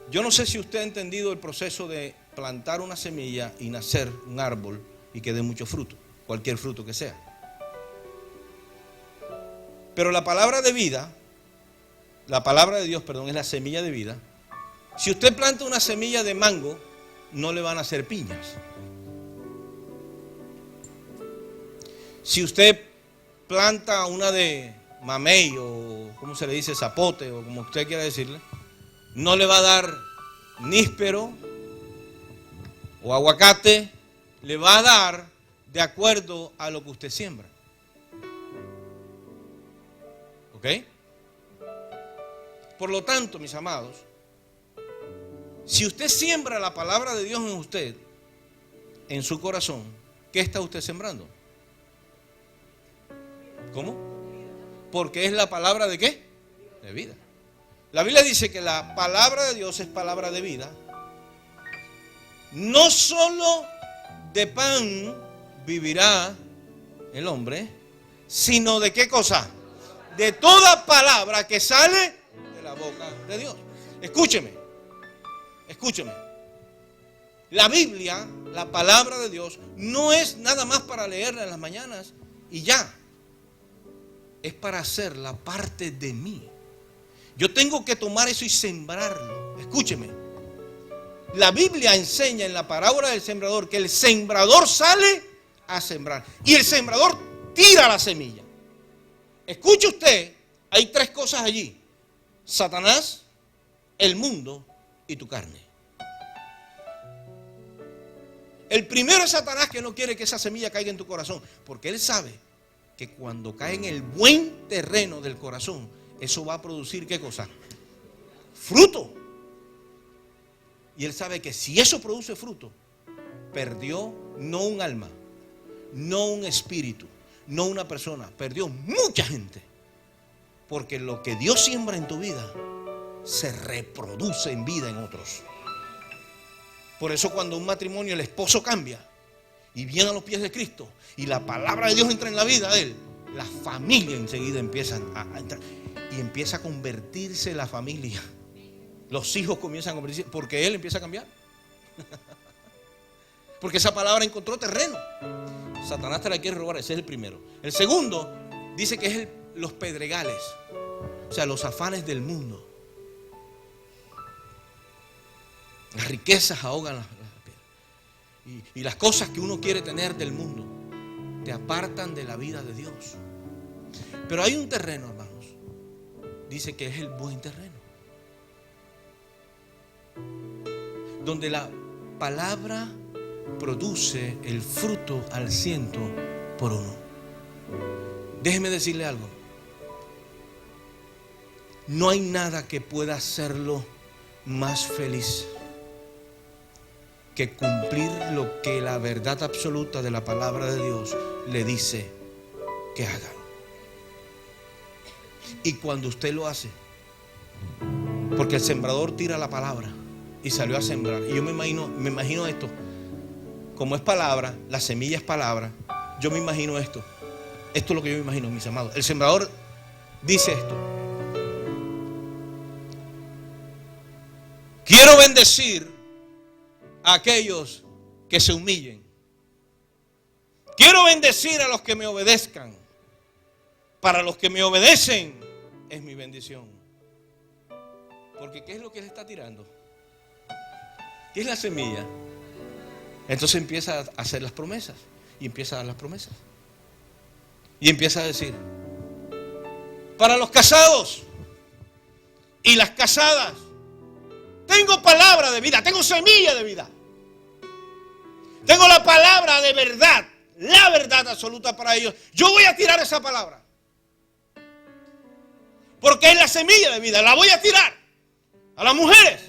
Yo no sé si usted ha entendido el proceso de plantar una semilla y nacer un árbol y que dé mucho fruto, cualquier fruto que sea. Pero la palabra de vida, la palabra de Dios, perdón, es la semilla de vida. Si usted planta una semilla de mango, no le van a hacer piñas. Si usted planta una de mamey o como se le dice, zapote o como usted quiera decirle, no le va a dar níspero o aguacate, le va a dar de acuerdo a lo que usted siembra. ¿Ok? Por lo tanto, mis amados, si usted siembra la palabra de Dios en usted, en su corazón, ¿qué está usted sembrando? ¿Cómo? Porque es la palabra ¿de qué? De vida. La Biblia dice que la palabra de Dios es palabra de vida. No solo de pan vivirá el hombre, sino de qué cosa? De toda palabra que sale de la boca de Dios. Escúcheme. La Biblia, la palabra de Dios, no es nada más para leerla en las mañanas y ya. Es para hacerla parte de mí. Yo tengo que tomar eso y sembrarlo. Escúcheme. La Biblia enseña en la parábola del sembrador que el sembrador sale a sembrar y el sembrador tira la semilla. Escuche usted, hay tres cosas allí: Satanás, el mundo y tu carne. El primero es Satanás, que no quiere que esa semilla caiga en tu corazón, porque él sabe que cuando cae en el buen terreno del corazón, eso va a producir ¿qué cosa? Fruto. Y él sabe que si eso produce fruto, perdió no un alma, no un espíritu, no una persona, perdió mucha gente. Porque lo que Dios siembra en tu vida se reproduce en vida en otros. Por eso cuando un matrimonio, el esposo cambia y viene a los pies de Cristo y la palabra de Dios entra en la vida de él, la familia enseguida empieza a entrar y empieza a convertirse la familia. Los hijos comienzan a convertirse porque él empieza a cambiar. Porque esa palabra encontró terreno. Satanás te la quiere robar, ese es el primero. El segundo dice que es los pedregales, o sea, los afanes del mundo. Las riquezas ahogan las piedras. Y las cosas que uno quiere tener del mundo te apartan de la vida de Dios. Pero hay un terreno, hermanos, dice que es el buen terreno, donde la palabra produce el fruto al 100%. Déjeme decirle algo. No hay nada que pueda hacerlo más feliz que cumplir lo que la verdad absoluta de la palabra de Dios le dice que haga. Y cuando usted lo hace, porque el sembrador tira la palabra y salió a sembrar. Y yo me imagino esto. Como es palabra, la semilla es palabra. Yo me imagino esto. Esto es lo que yo me imagino, mis amados. El sembrador dice esto: quiero bendecir a aquellos que se humillen. Quiero bendecir a los que me obedezcan. Para los que me obedecen es mi bendición. Porque ¿qué es lo que él está tirando? ¿Qué es la semilla? Entonces empieza a hacer las promesas. Y empieza a dar las promesas. Y empieza a decir: para los casados y las casadas, tengo palabra de vida, tengo semilla de vida. Tengo la palabra de verdad, la verdad absoluta para ellos. Yo voy a tirar esa palabra. Porque es la semilla de vida, la voy a tirar. A las mujeres,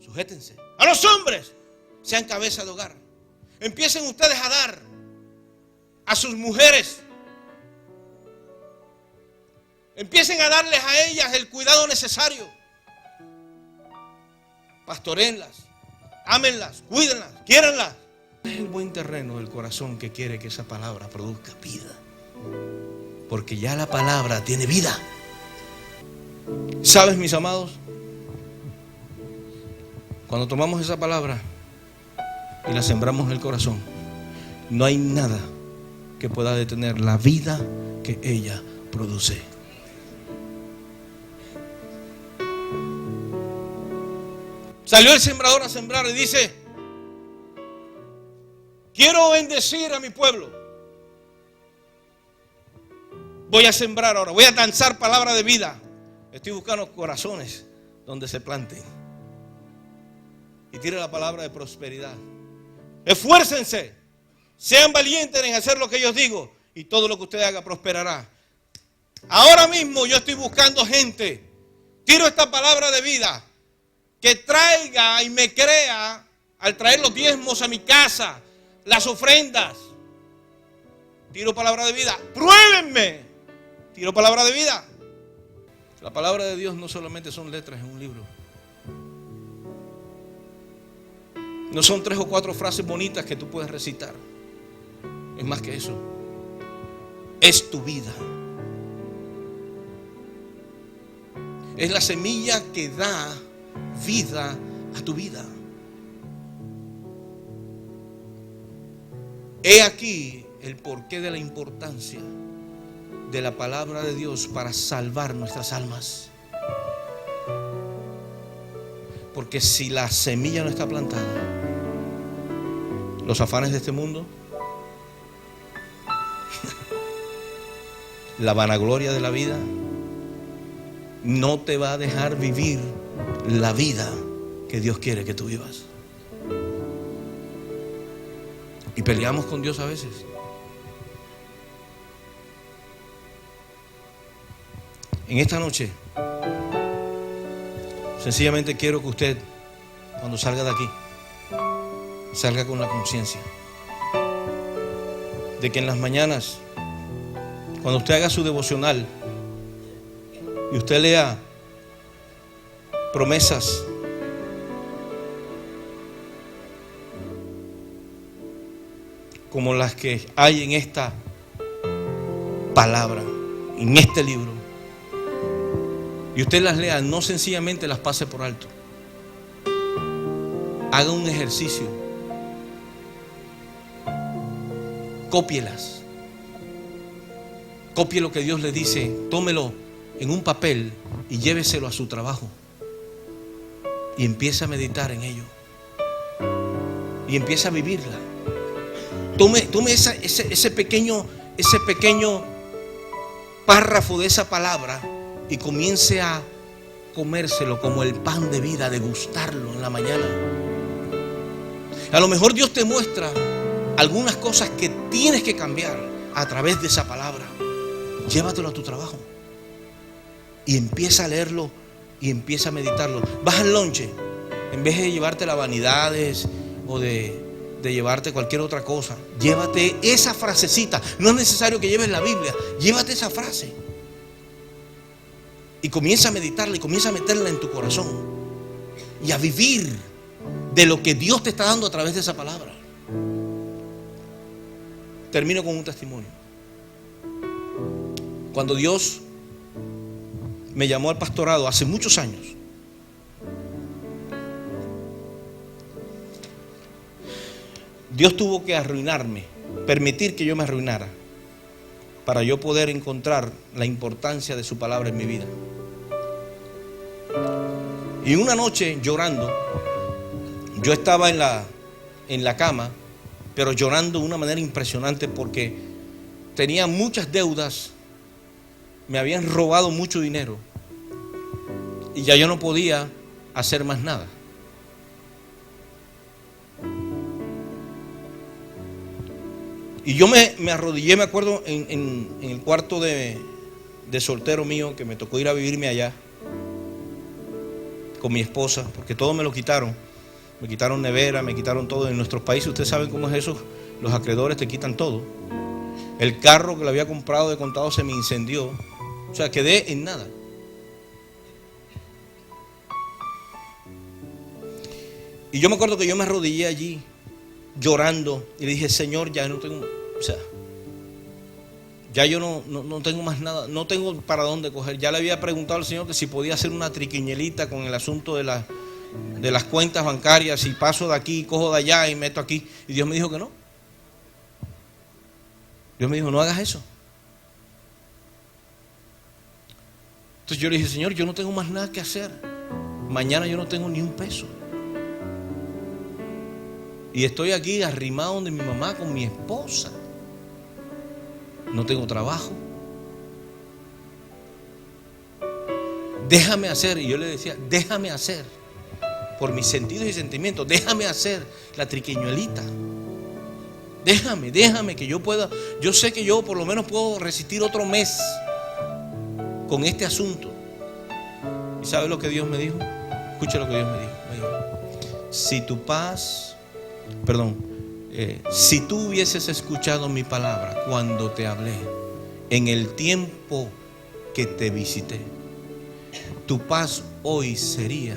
sujétense. A los hombres, sean cabeza de hogar. Empiecen ustedes a dar a sus mujeres. Empiecen a darles a ellas el cuidado necesario. Pastorenlas, ámenlas, cuídenlas, quiéranlas. Es el buen terreno del corazón que quiere que esa palabra produzca vida. Porque ya la palabra tiene vida. ¿Sabes, mis amados? Cuando tomamos esa palabra y la sembramos en el corazón, no hay nada que pueda detener la vida que ella produce. Salió el sembrador a sembrar y dice: quiero bendecir a mi pueblo. Voy a sembrar ahora, voy a lanzar palabra de vida. Estoy buscando corazones donde se planten. Y tire la palabra de prosperidad. Esfuércense, sean valientes en hacer lo que yo digo, y todo lo que usted haga prosperará. Ahora mismo yo estoy buscando gente. Tiro esta palabra de vida que traiga y me crea al traer los diezmos a mi casa, las ofrendas. Tiro palabra de vida. Pruébenme. Tiro palabra de vida. La palabra de Dios no solamente son letras en un libro. No son 3 o 4 frases bonitas que tú puedes recitar. Es más que eso. Es tu vida. Es la semilla que da vida a tu vida. He aquí el porqué de la importancia de la palabra de Dios para salvar nuestras almas. Porque si la semilla no está plantada, los afanes de este mundo, la vanagloria de la vida, no te va a dejar vivir la vida que Dios quiere que tú vivas. Y peleamos con Dios a veces. En esta noche, sencillamente quiero que usted, cuando salga de aquí, salga con la conciencia de que en las mañanas, cuando usted haga su devocional y usted lea promesas como las que hay en esta palabra, en este libro, y usted las lea, no sencillamente las pase por alto. Haga un ejercicio. Cópielas. Copie lo que Dios le dice. Tómelo en un papel y lléveselo a su trabajo. Y empiece a meditar en ello. Y empiece a vivirla. Tome ese pequeño párrafo de esa palabra y comience a comérselo como el pan de vida, a degustarlo en la mañana. A lo mejor Dios te muestra algunas cosas que tienes que cambiar a través de esa palabra. Llévatelo a tu trabajo y empieza a leerlo y empieza a meditarlo. Vas al lonche, en vez de llevarte las vanidades o de llevarte cualquier otra cosa, llévate esa frasecita. No es necesario que lleves la Biblia, llévate esa frase y comienza a meditarla y comienza a meterla en tu corazón y a vivir de lo que Dios te está dando a través de esa palabra. Termino con un testimonio. Cuando Dios me llamó al pastorado hace muchos años, Dios tuvo que arruinarme, permitir que yo me arruinara, para yo poder encontrar la importancia de su palabra en mi vida. Y una noche llorando, yo estaba en la cama, pero llorando de una manera impresionante porque tenía muchas deudas, me habían robado mucho dinero y ya yo no podía hacer más nada. Y yo me arrodillé, me acuerdo, en el cuarto de soltero mío, que me tocó ir a vivirme allá con mi esposa, porque todo me lo quitaron. Me quitaron nevera, me quitaron todo. En nuestros países, ustedes saben cómo es eso, los acreedores te quitan todo. El carro que le había comprado de contado se me incendió. O sea, quedé en nada. Y yo me acuerdo que yo me arrodillé allí llorando y le dije: Señor, ya no tengo, o sea, ya yo no tengo más nada, no tengo para dónde coger. Ya le había preguntado al Señor que si podía hacer una triquiñelita con el asunto de las cuentas bancarias, si paso de aquí, cojo de allá y meto aquí. Y Dios me dijo que no. Dios me dijo: no hagas eso. Entonces yo le dije: Señor, yo no tengo más nada que hacer. Mañana yo no tengo ni un peso. Y estoy aquí arrimado donde mi mamá con mi esposa. No tengo trabajo. Déjame hacer. Y yo le decía: déjame hacer. Por mis sentidos y sentimientos, déjame hacer la triquiñuelita. Déjame que yo pueda. Yo sé que yo por lo menos puedo resistir otro mes con este asunto. ¿Y sabe lo que Dios me dijo? Escucha lo que Dios me dijo. Me dijo: si tú hubieses escuchado mi palabra cuando te hablé, en el tiempo que te visité, tu paz hoy sería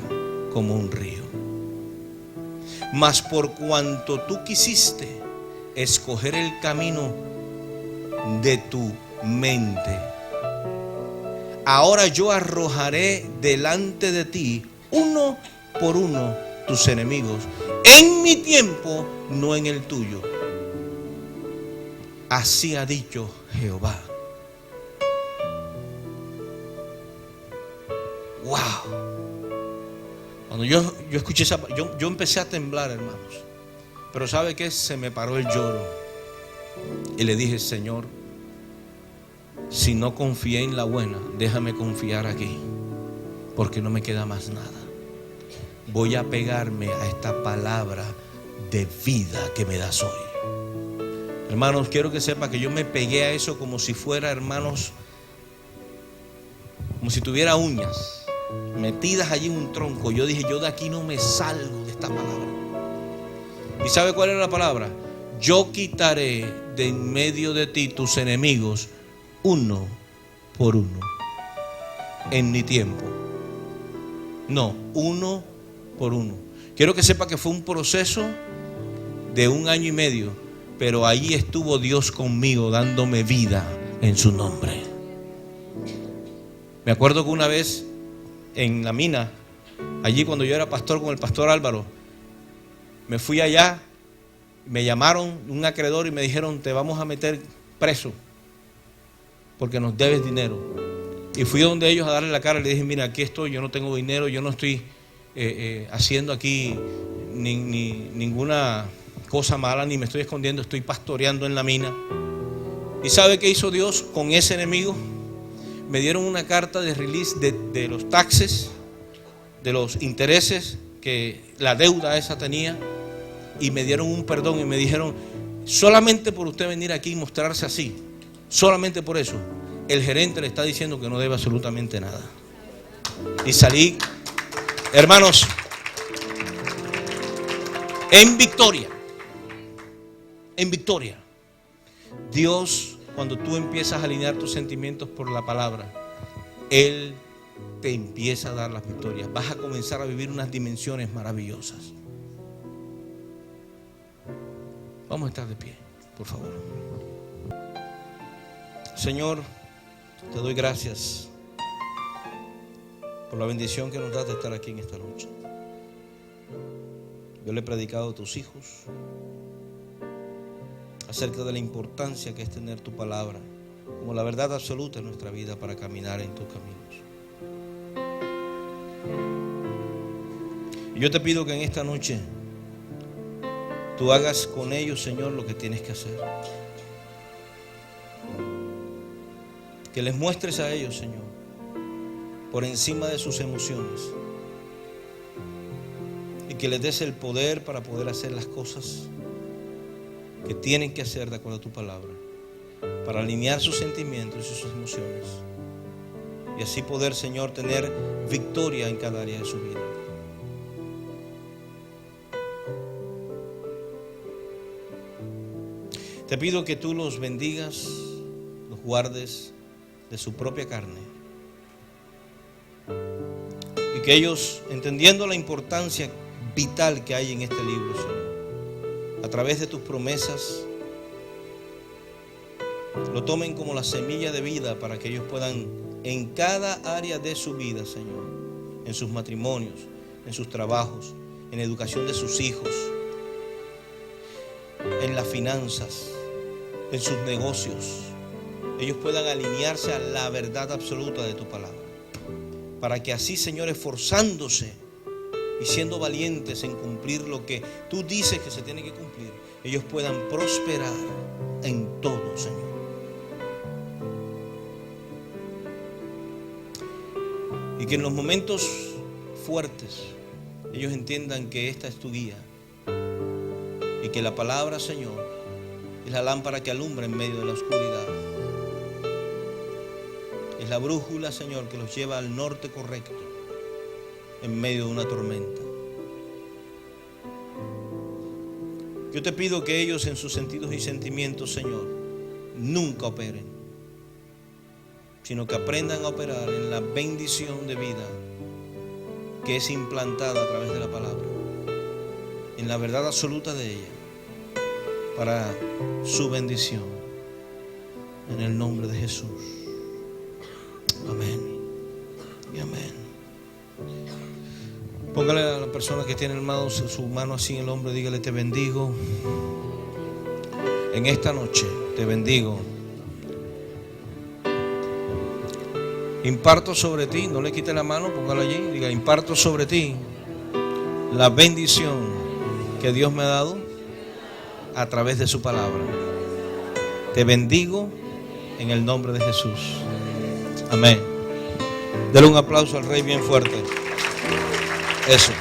como un río. Mas por cuanto tú quisiste escoger el camino de tu mente, ahora yo arrojaré delante de ti uno por uno tus enemigos, en mi tiempo, no en el tuyo. Así ha dicho Jehová. Wow. Cuando yo escuché esa, yo empecé a temblar, hermanos. Pero ¿sabe qué? Se me paró el lloro. Y le dije: Señor, si no confié en la buena, déjame confiar aquí, porque no me queda más nada. Voy a pegarme a esta palabra de vida que me das hoy. Hermanos, quiero que sepa que yo me pegué a eso como si fuera, hermanos, como si tuviera uñas metidas allí en un tronco. Yo dije: yo de aquí no me salgo de esta palabra. ¿Y sabe cuál era la palabra? Yo quitaré de en medio de ti tus enemigos uno por uno, en mi tiempo. No, uno por uno. Quiero que sepa que fue un proceso de 1 año y medio, pero ahí estuvo Dios conmigo dándome vida en su nombre. Me acuerdo que una vez en la mina, allí cuando yo era pastor con el pastor Álvaro, me fui allá, me llamaron un acreedor y me dijeron: te vamos a meter preso porque nos debes dinero. Y fui donde ellos a darle la cara y le dije: mira, aquí estoy, yo no tengo dinero, yo no estoy haciendo aquí ninguna cosa mala, ni me estoy escondiendo, estoy pastoreando en la mina. ¿Y sabe qué hizo Dios con ese enemigo? Me dieron una carta de release de los taxes, de los intereses que la deuda esa tenía, y me dieron un perdón y me dijeron: solamente por usted venir aquí y mostrarse así, solamente por eso, el gerente le está diciendo que no debe absolutamente nada. Y salí, hermanos, en victoria. En victoria. Dios, cuando tú empiezas a alinear tus sentimientos por la palabra, Él te empieza a dar las victorias. Vas a comenzar a vivir unas dimensiones maravillosas. Vamos a estar de pie, por favor. Señor, te doy gracias por la bendición que nos das de estar aquí en esta noche. Yo le he predicado a tus hijos acerca de la importancia que es tener tu palabra como la verdad absoluta en nuestra vida para caminar en tus caminos. Y yo te pido que en esta noche tú hagas con ellos, Señor, lo que tienes que hacer. Que les muestres a ellos, Señor, por encima de sus emociones, y que les des el poder para poder hacer las cosas que tienen que hacer de acuerdo a tu palabra, para alinear sus sentimientos y sus emociones, y así poder, Señor, tener victoria en cada área de su vida. Te pido que tú los bendigas, los guardes de su propia carne, y que ellos, entendiendo la importancia vital que hay en este libro, Señor, a través de tus promesas, lo tomen como la semilla de vida para que ellos puedan, en cada área de su vida, Señor, en sus matrimonios, en sus trabajos, en la educación de sus hijos, en las finanzas, en sus negocios, ellos puedan alinearse a la verdad absoluta de tu palabra, para que así, Señor, esforzándose y siendo valientes en cumplir lo que tú dices que se tiene que cumplir, ellos puedan prosperar en todo, Señor. Y que en los momentos fuertes ellos entiendan que esta es tu guía, y que la palabra, Señor, es la lámpara que alumbra en medio de la oscuridad. Es la brújula, Señor, que los lleva al norte correcto en medio de una tormenta. Yo te pido que ellos, en sus sentidos y sentimientos, Señor, nunca operen, sino que aprendan a operar en la bendición de vida que es implantada a través de la palabra, en la verdad absoluta de ella, para su bendición, en el nombre de Jesús. Amén y amén. Póngale a la persona que tiene su mano así en el hombro, dígale: te bendigo en esta noche, te bendigo. Imparto sobre ti, no le quite la mano, póngalo allí, diga: imparto sobre ti la bendición que Dios me ha dado a través de su palabra. Te bendigo en el nombre de Jesús. Amén. Dele un aplauso al Rey bien fuerte. Eso.